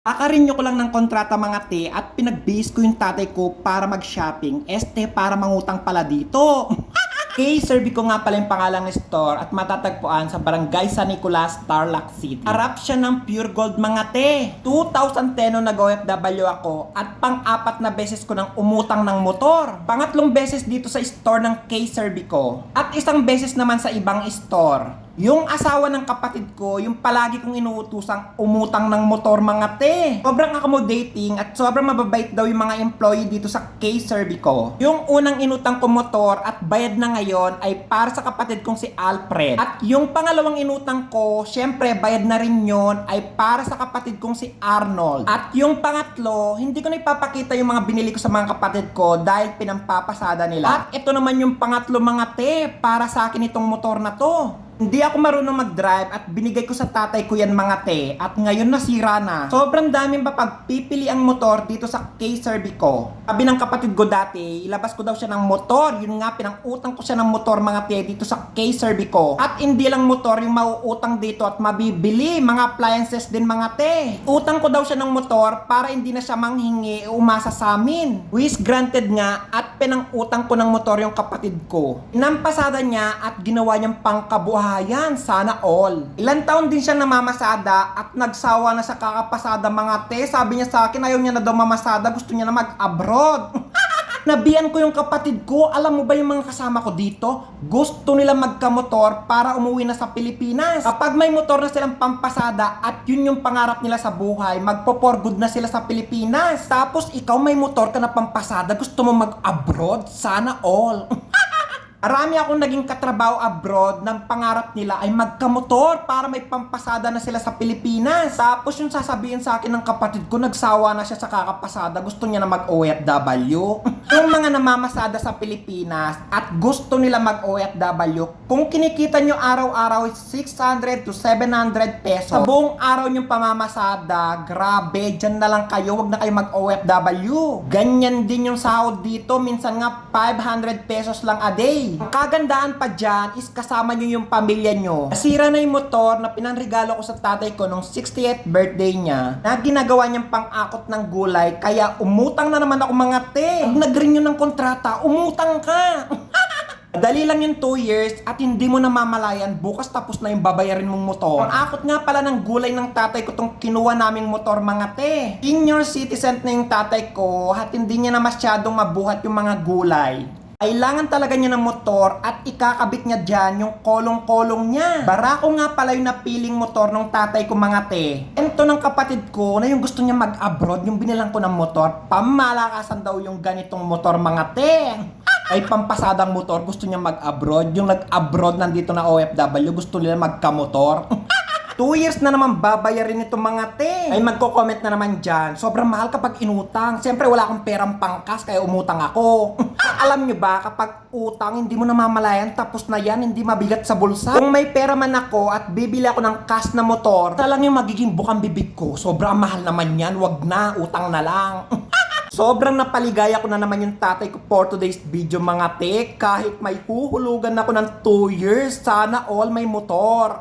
Kakarenew ko lang ng kontrata mga te at pinag-base ko yung tatay ko para mag-shopping. Para mangutang pala dito. K-Servi ko nga pala yung pangalang ng store at matatagpuan sa Barangay San Nicolas, Tarlac City. Harap siya ng pure gold mga te. 2010 nung nag-OFW ako at pang-apat na beses ko nang umutang ng motor. Pangatlong beses dito sa store ng K-Servi ko at isang beses naman sa ibang store. Yung asawa ng kapatid ko, yung palagi kong inuutusang umutang ng motor mga te. Sobrang accommodating at sobrang mababait daw yung mga employee dito sa K-Servi ko. Yung unang inutang ko motor at bayad na ngayon ay para sa kapatid kong si Alfred. At yung pangalawang inutang ko, syempre bayad na rin yun, ay para sa kapatid kong si Arnold. At yung pangatlo, hindi ko na ipapakita yung mga binili ko sa mga kapatid ko dahil pinampapasada nila. At ito naman yung pangatlo mga te, para sa akin itong motor na to. Hindi ako marunong mag-drive at binigay ko sa tatay ko yan mga te at ngayon nasira na. Sobrang daming mapagpipili ang motor dito sa K-Servi ko. Sabi ng kapatid ko dati, ilabas ko daw siya ng motor. Yun nga, pinang-utang ko siya ng motor mga te dito sa K-Servi ko. At hindi lang motor yung mauutang dito at mabibili, mga appliances din mga te. Utang ko daw siya ng motor para hindi na siya manghingi o umasa sa amin. Wish granted nga at pinang-utang ko ng motor yung kapatid ko. Inampasada niya at ginawa niyang pangkabuhayan. Sana all. Ilang taon din siya namamasada at nagsawa na sa kakapasada mga te. Sabi niya sa akin, ayaw niya na daw mamasada, gusto niya na mag-abroad. Nabiyan ko yung kapatid ko. Alam mo ba yung mga kasama ko dito? Gusto nila magkamotor para umuwi na sa Pilipinas. Kapag may motor na silang pampasada at yun yung pangarap nila sa buhay, magpo-for good na sila sa Pilipinas. Tapos ikaw may motor ka na pampasada, gusto mo mag-abroad? Sana all. Marami akong naging katrabaho abroad ng pangarap nila ay magkamotor para may pampasada na sila sa Pilipinas. Tapos yung sasabihin sa akin ng kapatid ko, nagsawa na siya sa kakapasada, gusto niya na mag-OFW. Yung mga namamasada sa Pilipinas at gusto nila mag-OFW, kung kinikita nyo araw-araw 600 to 700 pesos, sa buong araw nyo pamamasada, grabe, dyan na lang kayo, wag na kayo mag-OFW. Ganyan din yung sahod dito, minsan nga 500 pesos lang a day. Ang kagandaan pa dyan is kasama nyo yung pamilya nyo. Nasira na yung motor na pinanregalo ko sa tatay ko nung 60th birthday niya na ginagawa niyang pang-akot ng gulay, kaya umutang na naman ako mga te. Pag nag-renew ng kontrata, umutang ka. Dali lang yung 2 years at hindi mo namamalayan, bukas tapos na yung babayarin mong motor. Ang akot nga pala ng gulay ng tatay ko tong kinuha naming motor mga te. Senior citizen na yung tatay ko at hindi niya na masyadong mabuhat yung mga gulay. Kailangan talaga niya ng motor at ikakabit niya dyan yung kolong-kolong niya. Barako nga pala yung napiling motor ng tatay ko mga te. Ito ng kapatid ko na yung gusto niya mag-abroad, yung binilang ko ng motor, pamalakasan daw yung ganitong motor mga te. Ay pampasadang motor, gusto niya mag-abroad. Yung nag-abroad nandito na OFW, gusto nila magkamotor. 2 years na naman babayarin ito mga te. Ay magko-comment na naman dyan. Sobrang mahal kapag inutang. Siyempre wala akong perang pangkas kaya umutang ako. Alam nyo ba, kapag utang, hindi mo namamalayan, tapos na yan, hindi mabigat sa bulsa. Kung may pera man ako at bibili ako ng cash na motor, ito lang yung magiging bukang bibig ko. Sobrang mahal naman yan, wag na, utang na lang. Sobrang napaligaya ko na naman yung tatay ko for today's video mga te. Kahit may huhulugan ako ng 2 years, sana all may motor.